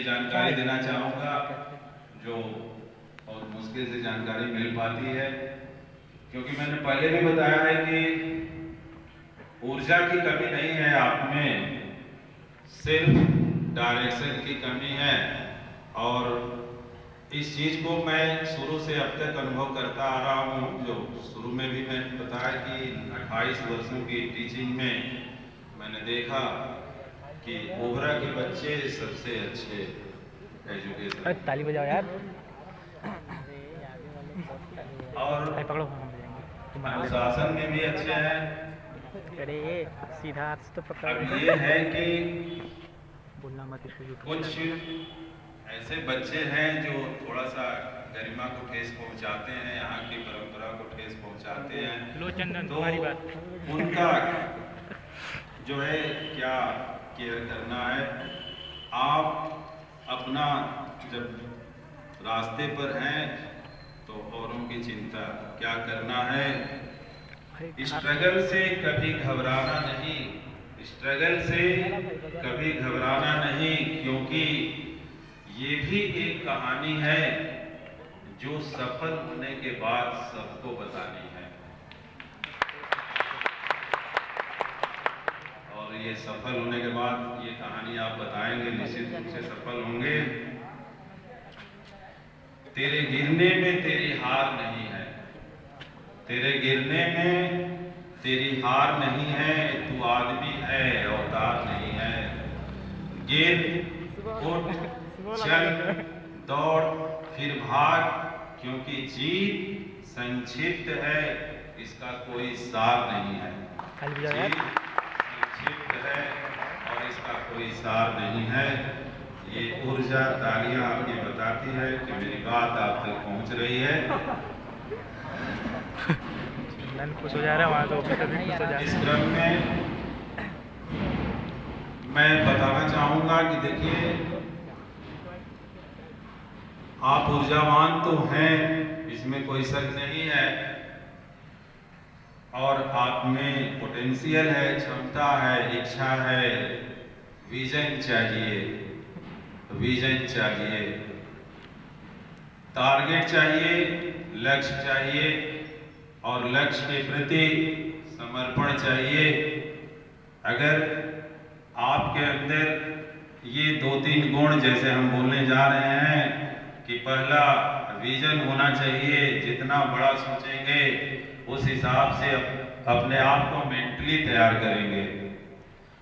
जानकारी देना चाहूँगा जो बहुत मुश्किल से जानकारी मिल पाती है, क्योंकि मैंने पहले भी बताया है कि ऊर्जा की कमी नहीं है आप में, सिर्फ डायरेक्शन की कमी है। और इस चीज़ को मैं शुरू से अब तक अनुभव करता आ रहा हूँ। जो शुरू में भी मैंने बताया कि 28 वर्षों की टीचिंग में मैंने देखा कि ओबरा के बच्चे सबसे अच्छे एजुकेशन, ताली बजाओ यार, और पकड़ो, अनुशासन में भी अच्छे हैं। अरे सीधा हाथ तो पकड़। अब ये है कि बोलना मत इसको। कुछ ऐसे बच्चे हैं जो थोड़ा सा गरिमा को ठेस पहुंचाते हैं, यहाँ की परंपरा को ठेस पहुंचाते हैं। लो चंदन, तो तुम्हारी बात। उनका जो है क्या केयर करना है। आप अपना जब रास्ते पर हैं तो औरों की चिंता क्या करना है। स्ट्रगल से कभी घबराना नहीं, स्ट्रगल से कभी घबराना नहीं, क्योंकि ये भी एक कहानी है जो सफल होने के बाद सबको बतानी है। और ये सफल होने के बाद ये कहानी आप बताएंगे, निश्चित रूप से सफल होंगे। तेरे गिरने में तेरी हार नहीं है, तेरे गिरने में तेरी हार नहीं है, तू आदमी है अवतार नहीं है। गिर, उठ, चल, दौड़, फिर भाग, क्योंकि जीत संक्षिप्त है, इसका कोई सार नहीं है। जीत संक्षिप्त है और इसका कोई सार नहीं है। ये ऊर्जा तालियां आपकी बताती है कि मेरी बात आप तक पहुंच रही है। खुश हो जा रहा है वहाँ तो खुश हो जा रहा है। इस क्रम में मैं बताना चाहूंगा कि देखिए, आप ऊर्जावान तो हैं, इसमें कोई शक नहीं है, और आप में पोटेंशियल है, क्षमता है, इच्छा है, विजन चाहिए, विजन चाहिए, टारगेट चाहिए, लक्ष्य चाहिए, और लक्ष्य के प्रति समर्पण चाहिए। अगर आपके अंदर ये 2-3 गुण, जैसे हम बोलने जा रहे हैं कि पहला विजन होना चाहिए, जितना बड़ा सोचेंगे उस हिसाब से अपने आप को मेंटली तैयार करेंगे,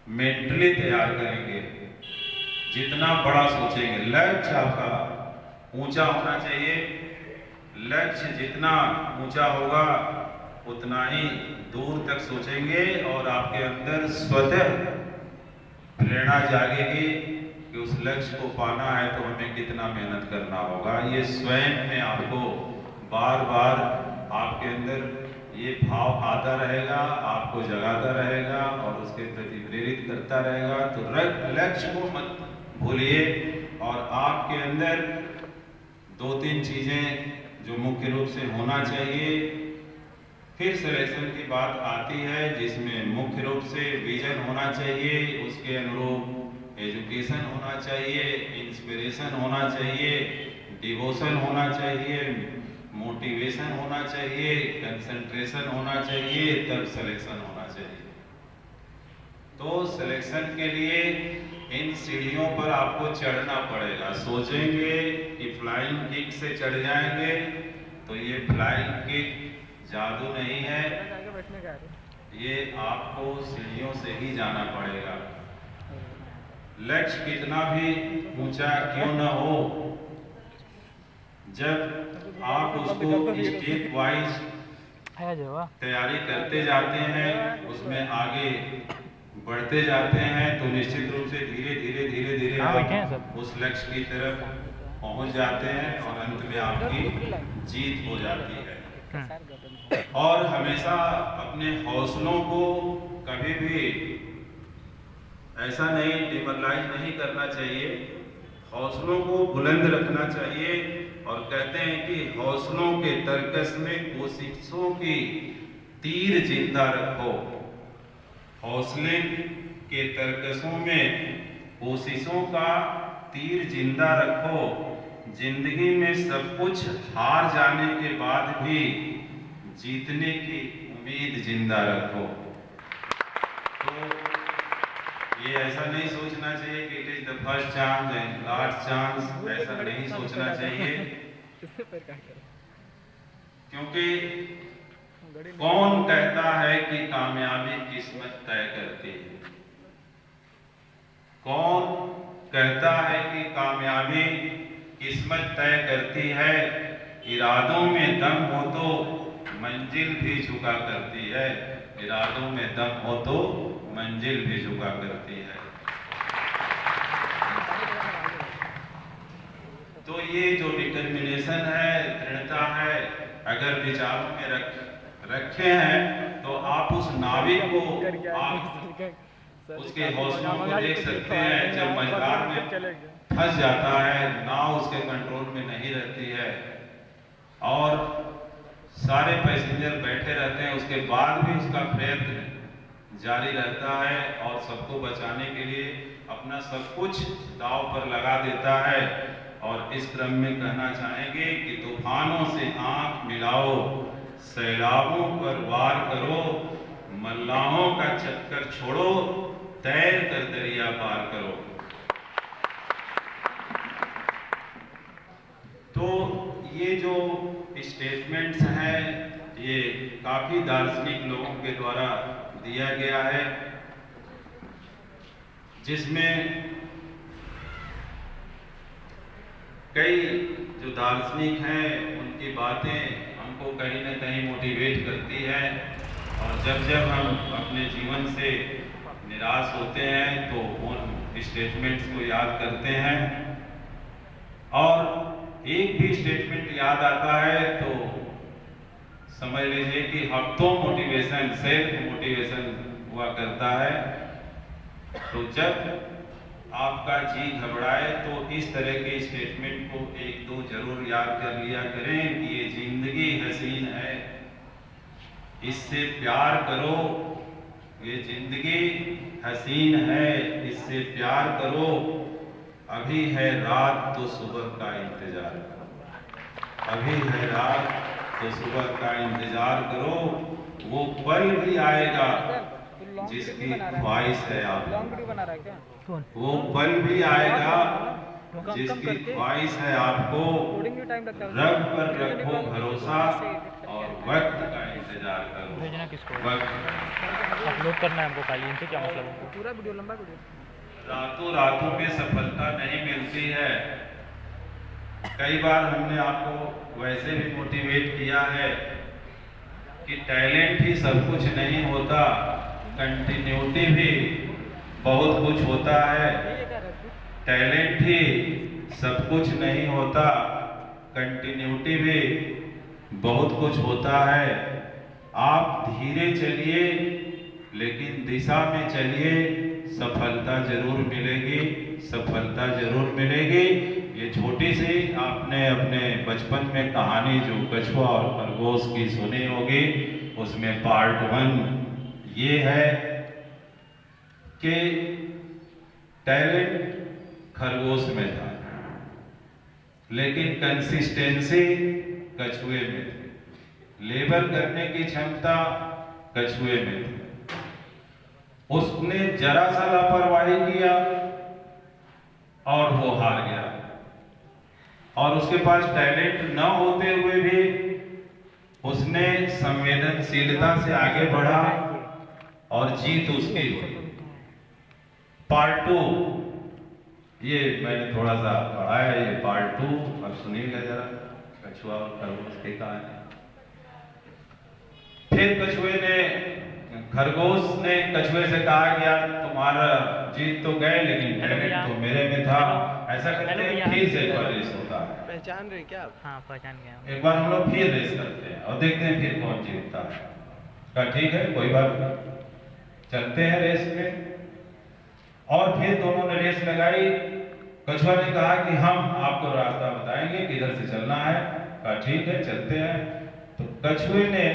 मेंटली तैयार करेंगे। जितना बड़ा सोचेंगे, लक्ष्य आपका ऊंचा होना चाहिए। लक्ष्य जितना ऊंचा होगा उतना ही दूर तक सोचेंगे, और आपके अंदर स्वतः प्रेरणा जागेगी कि उस लक्ष्य को पाना है तो हमें कितना मेहनत करना होगा। ये स्वयं में आपको बार बार आपके अंदर ये भाव आता रहेगा, आपको जगाता रहेगा और उसके प्रति प्रेरित करता रहेगा। तो लक्ष्य को मत भूलिए, और आपके अंदर 2-3 चीजें जो मुख्य रूप से होना चाहिए। फिर सिलेक्शन की बात आती है, जिसमें मुख्य रूप से विजन होना चाहिए, उसके अनुरूप एजुकेशन होना चाहिए, इंस्पिरेशन होना चाहिए, डिवोशन होना चाहिए, मोटिवेशन होना चाहिए, कंसंट्रेशन होना चाहिए, तब सिलेक्शन होना चाहिए। तो सिलेक्शन के लिए इन सीढ़ियों पर आपको चढ़ना पड़ेगा। सोचेंगे कि फ्लाइंग किक से चढ़ जाएंगे, तो ये फ्लाइंग किक जादू नहीं है, ये आपको सीढ़ियों से ही जाना पड़ेगा। लक्ष्य कितना भी ऊंचा क्यों न हो, जब आप उसको स्टेप वाइज तैयारी करते जाते हैं, उसमें आगे बढ़ते जाते हैं, तो निश्चित रूप से धीरे धीरे धीरे धीरे आप उस लक्ष्य की तरफ पहुंच जाते हैं और अंत में आपकी जीत हो जाती है। और हमेशा अपने हौसलों को कभी भी ऐसा नहीं डिमोरलाइज नहीं करना चाहिए, हौसलों को बुलंद रखना चाहिए। और कहते हैं कि हौसलों के तरकस में कोशिशों की तीर जिंदा रखो। हौसले के तरकसों में कोशिशों का तीर जिंदा रखो, जिंदगी में सब कुछ हार जाने के बाद भी जीतने की उम्मीद जिंदा रखो। तो ये ऐसा नहीं सोचना चाहिए कि it is the first chance and last chance, ऐसा नहीं सोचना चाहिए, क्योंकि कौन कहता है कि कामयाबी किस्मत तय करती है? कौन कहता है कि कामयाबी किस्मत तय करती है? इरादों में दम हो तो मंजिल भी झुका करती है, इरादों में दम हो तो मंजिल भी झुका करती है। तो ये जो डिटर्मिनेशन है, दृढ़ता है, अगर विचारों में रखे हैं तो आप उस नाविक को, आप उसके हौसलों को देख सकते हैं। जब मझधार में फंस जाता है, नाव उसके कंट्रोल में नहीं रहती है और सारे पैसेंजर बैठे रहते हैं, उसके बाद भी उसका प्रयत्न जारी रहता है और सबको बचाने के लिए अपना सब कुछ दांव पर लगा देता है। और इस क्रम में कहना चाहेंगे कि तूफानों से आंख मिलाओ, सैलाबों पर वार करो, मल्लाहों का चक्कर छोड़ो, तैर कर दरिया पार करो। तो ये जो स्टेटमेंट्स हैं, ये काफी दार्शनिक लोगों के द्वारा दिया गया है, जिसमें कई जो दार्शनिक हैं उनकी बातें हमको कहीं ना कहीं मोटिवेट करती है। और जब हम अपने जीवन से निराश होते हैं तो उन स्टेटमेंट्स को याद करते हैं, और एक भी स्टेटमेंट याद आता है तो समझ लीजिए कि हफ्तों मोटिवेशन, सेल्फ मोटिवेशन हुआ करता है। तो जब आपका जी घबराए तो इस तरह के स्टेटमेंट को एक दो जरूर याद कर लिया करें कि ये जिंदगी हसीन है, इससे प्यार करो, ये जिंदगी हसीन है, इससे प्यार करो, अभी है रात तो सुबह का इंतजार करो, अभी है रात तो सुबह का इंतजार करो, वो पल भी आएगा जिसकी ख्वाहिश है आपको, वो पल भी आएगा जिसकी ख्वाहिश है आपको, रब पर रखो भरोसा और वक्त का इंतजार करो। भेजना किसको? वक्त अपलोड करना है हमको खाली, इनसे क्या मतलब है? पूरा वीडियो, लंबा वीडियो। रातों रातों में सफलता नहीं मिलती है। कई बार हमने आपको वैसे भी मोटिवेट किया है कि टैलेंट ही सब कुछ नहीं होता, कंटिन्यूटी भी बहुत कुछ होता है। टैलेंट ही सब कुछ नहीं होता, कंटिन्यूटी भी बहुत कुछ होता है। आप धीरे चलिए लेकिन दिशा में चलिए, सफलता जरूर मिलेगी, सफलता जरूर मिलेगी। ये छोटी सी आपने अपने बचपन में कहानी जो कछुआ और खरगोश की सुनी होगी, उसमें पार्ट 1 ये है कि टैलेंट खरगोश में था लेकिन कंसिस्टेंसी कछुए में थी, लेबर करने की क्षमता कछुए में थी। उसने जरा सा लापरवाही किया और वो हार गया, और उसके पास टैलेंट न होते हुए भी उसने संवेदनशीलता से आगे बढ़ा और जीत उसकी हुई। पार्ट 2 ये मैंने थोड़ा सा पढ़ा है, ये पार्ट 2 अब सुनिएगा जरा, कछुआ और खरगोश की कहानी। फिर खरगोश ने कछुए से कहा कि यार तुम्हारा जीत तो गए लेकिन टैलेंट तो मेरे में था। ऐसा करते हैं, फिर से एक बार रेस होता है। पहचान रहे क्या? हाँ पहचान गया। एक बार हम लोग फिर रेस करते हैं और देखते हैं फिर कौन जीतता है। कहा ठीक है कोई बात नहीं, चलते हैं रेस में। और फिर दोनों ने रेस लगाई। कछुआ ने कहा कि हम आपको रास्ता बताएंगे किधर से चलना है। कहा ठीक है चलते हैं। तो कछुए ने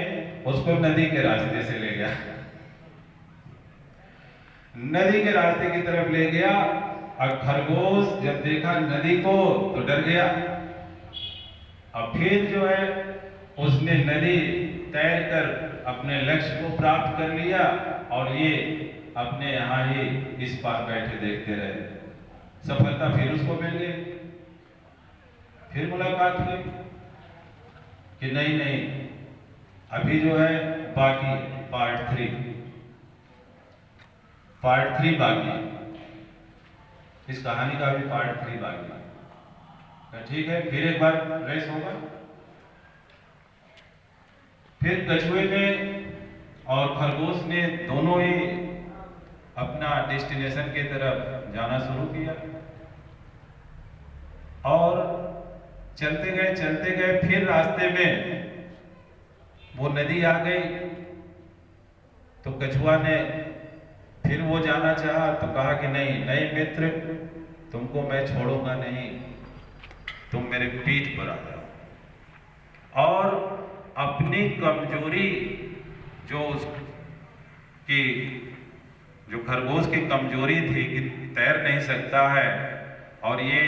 उसको नदी के रास्ते से ले गया, नदी के रास्ते की तरफ ले गया और खरगोश जब देखा नदी को तो डर गया। अब फिर जो है उसने नदी तैर कर अपने लक्ष्य को प्राप्त कर लिया और ये अपने यहाँ ही इस पार बैठे देखते रहे। सफलता फिर उसको मिल गई। फिर मुलाकात हुई कि नहीं नहीं, अभी जो है बाकी पार्ट 3 बाकी, इस कहानी का भी पार्ट 3 बाकी है। ठीक है, फिर एक बार रेस होगा। फिर कछुए ने और खरगोश ने दोनों ही अपना डेस्टिनेशन की तरफ जाना शुरू किया और चलते गए। फिर रास्ते में वो नदी आ गई तो कछुआ ने फिर वो जाना चाहा तो कहा कि नहीं मित्र, तुमको मैं छोड़ूंगा नहीं, तुम मेरे पीठ पर आ जाओ। और अपनी कमजोरी जो खरगोश की कमजोरी थी कि तैर नहीं सकता है और ये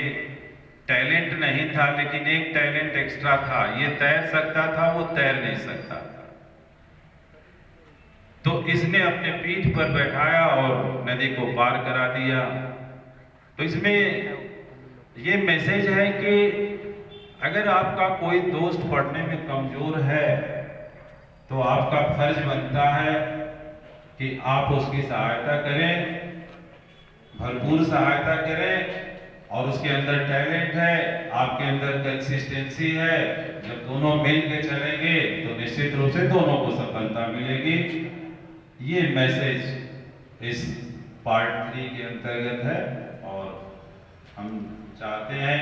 टैलेंट नहीं था, लेकिन एक टैलेंट एक्स्ट्रा था, ये तैर सकता था, वो तैर नहीं सकता था। तो इसने अपने पीठ पर बैठाया और नदी को पार करा दिया। तो इसमें ये मैसेज है कि अगर आपका कोई दोस्त पढ़ने में कमजोर है तो आपका फर्ज बनता है कि आप उसकी सहायता करें, भरपूर सहायता करें। और उसके अंदर टैलेंट है, आपके अंदर कंसिस्टेंसी है, जब दोनों मिल के चलेंगे तो निश्चित रूप से दोनों को सफलता मिलेगी। ये मैसेज इस पार्ट 3 के अंतर्गत है और हम चाहते हैं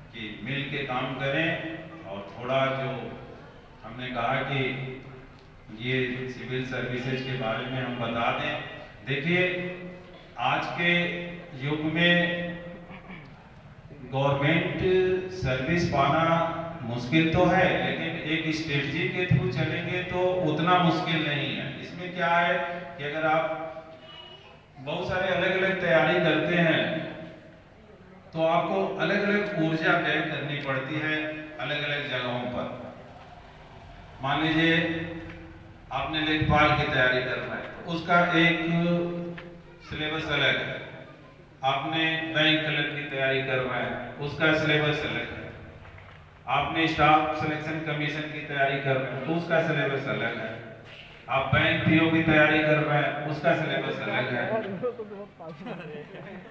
कि मिल के काम करें। और थोड़ा जो हमने कहा कि ये सिविल सर्विसेज के बारे में हम बता दें। देखिए, आज के युग में गवर्नमेंट सर्विस पाना मुश्किल तो है, लेकिन एक स्ट्रेटजी के थ्रू चलेंगे तो उतना मुश्किल नहीं है। इसमें क्या है कि अगर आप बहुत सारे अलग अलग तैयारी करते हैं तो आपको अलग अलग ऊर्जा व्यय करनी पड़ती है अलग अलग जगहों पर। मान लीजिए आपने लेखपाल की तैयारी करना है, उसका एक सिलेबस अलग है। आपने बैंक क्लर्क की तैयारी करना है, उसका सिलेबस अलग है। आपने स्टाफ सिलेक्शन कमीशन की तैयारी करना है तो उसका सिलेबस अलग है। आप बैंक पीओ की तैयारी कर रहे हैं, उसका सिलेबस अलग है।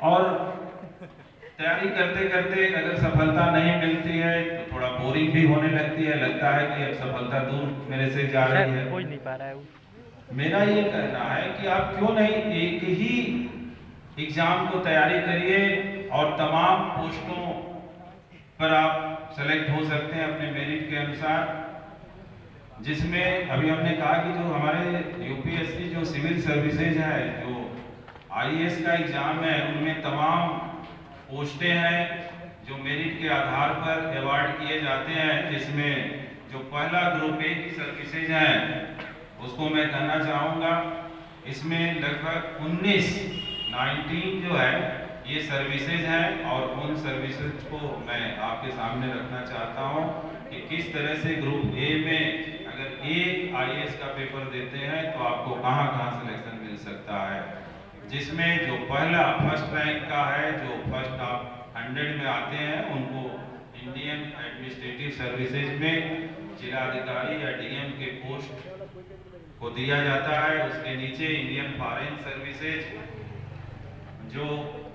और तैयारी करते करते अगर सफलता नहीं मिलती है तो थोड़ा बोरिंग भी होने लगती है, लगता है कि अब सफलता दूर मेरे से जा रही है, कोई नहीं पा रहा है। मेरा ये कहना है कि आप क्यों नहीं एक ही एग्जाम को तैयारी करिए और तमाम पोस्टों पर आप सेलेक्ट हो सकते हैं अपने मेरिट के अनुसार। जिसमें अभी हमने कहा कि जो हमारे यूपीएससी जो सिविल सर्विसेज है, जो आईएएस का एग्जाम है, उनमें तमाम पोस्टें हैं जो मेरिट के आधार पर अवार्ड किए जाते हैं। जिसमें जो पहला ग्रुप ए की सर्विसेज है उसको मैं कहना चाहूँगा, इसमें लगभग 19 जो है ये सर्विसेज हैं और उन सर्विसेज को मैं आपके सामने रखना चाहता हूँ कि किस तरह से ग्रुप ए में अगर एक आईएएस का पेपर देते हैं तो आपको कहाँ कहाँ सिलेक्शन मिल सकता है। जिसमें जो पहला फर्स्ट रैंक का है, जो फर्स्ट टॉप 100 में आते हैं, उनको इंडियन एडमिनिस्ट्रेटिव सर्विसेज में जिलाधिकारी या डीएम के पोस्ट को दिया जाता है। उसके नीचे इंडियन फॉरेन सर्विसेज जो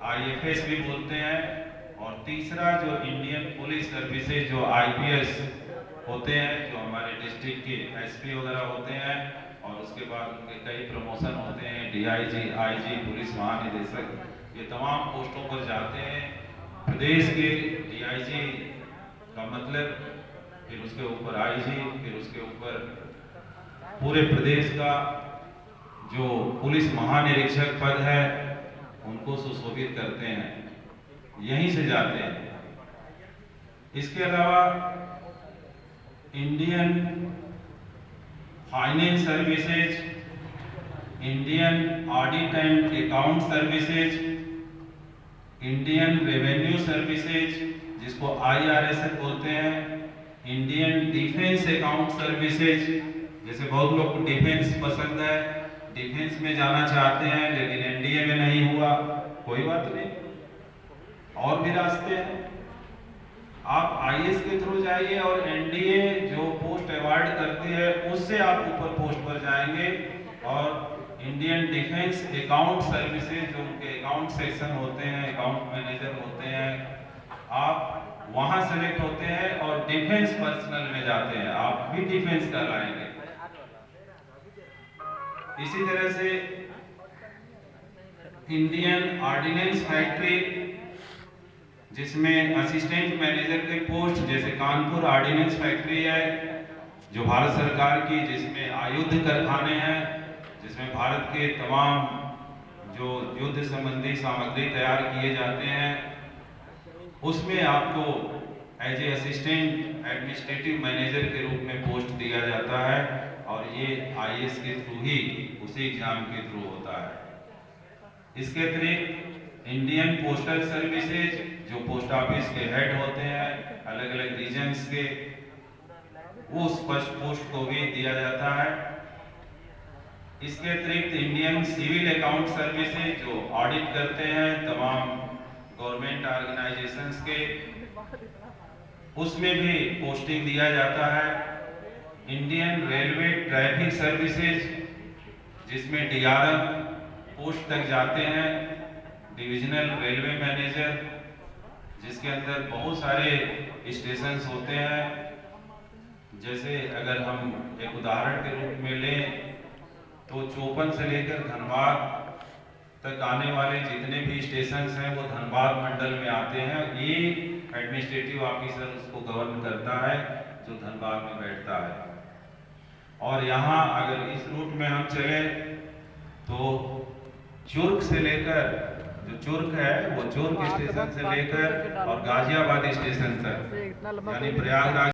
आईएफएस भी बोलते हैं, और तीसरा जो इंडियन पुलिस सर्विसेज जो आईपीएस होते हैं, जो हमारे डिस्ट्रिक्ट के एसपी वगैरह होते हैं, और उसके बाद उनके कई प्रमोशन होते हैं, डीआईजी, आईजी, पुलिस महानिदेशक, ये तमाम पोस्टों पर जाते हैं। प्रदेश के डीआईजी का मतलब, फिर उसके ऊपर आईजी, फिर उसके ऊपर पूरे प्रदेश का जो पुलिस महानिरीक्षक पद है उनको सुशोभित करते हैं, यहीं से जाते हैं। इसके अलावा Indian finance services, Indian audit and account services, Indian revenue services जिसको IRS बोलते हैं, इंडियन डिफेंस अकाउंट सर्विसेज, जैसे बहुत लोग को डिफेंस पसंद है, डिफेंस में जाना चाहते हैं लेकिन NDA में नहीं हुआ, कोई बात नहीं, और भी रास्ते हैं। आप IAS के थ्रू जाइए और NDA जो पोस्ट अवार्ड करती है उससे आप ऊपर पोस्ट पर जाएंगे, और इंडियन डिफेंस अकाउंट सर्विसेज जो उनके अकाउंट सेक्शन होते हैं, अकाउंट मैनेजर होते हैं, आप वहां सेलेक्ट होते हैं और डिफेंस पर्सनल में जाते हैं, आप भी डिफेंस कहलाएंगे। इसी तरह से इंडियन ऑर्डिनेंस फैक्ट्री जिसमें असिस्टेंट मैनेजर के पोस्ट, जैसे कानपुर ऑर्डिनेंस फैक्ट्री है जो भारत सरकार की, जिसमें आयुध कारखाने हैं, जिसमें भारत के तमाम जो युद्ध संबंधी सामग्री तैयार किए जाते हैं, उसमें आपको as a assistant administrative manager के रूप में पोस्ट दिया जाता है, और ये IAS के थ्रू ही, उसी एग्जाम के थ्रू होता है। इसके अतिरिक्त इंडियन पोस्टल सर्विसेज जो पोस्ट ऑफिस के हेड होते हैं अलग अलग रीजन्स के, उस पोस्ट को भी दिया जाता है। इसके अतिरिक्त इंडियन सिविल अकाउंट सर्विसेज जो ऑडिट करते हैं तमाम गवर्नमेंट ऑर्गेनाइजेशंस के, उसमें भी पोस्टिंग दिया जाता है। इंडियन रेलवे ट्रैफिक सर्विसेज जिसमें DRM पोस्ट तक जाते हैं, डिविजनल रेलवे मैनेजर, जिसके अंदर बहुत सारे स्टेशंस होते हैं। जैसे अगर हम एक उदाहरण के रूप में लें तो चौपन से लेकर धनबाद तक आने वाले जितने भी स्टेशंस हैं वो धनबाद मंडल में आते हैं। ये एडमिनिस्ट्रेटिव ऑफिसर उसको गवर्न करता है जो धनबाद में बैठता है। और यहाँ अगर इस रूट में हम चले तो चुर्क से लेकर, जो चुर्क है वो चुर्क स्टेशन से लेकर और गाजियाबाद स्टेशन तक, यानी प्रयागराज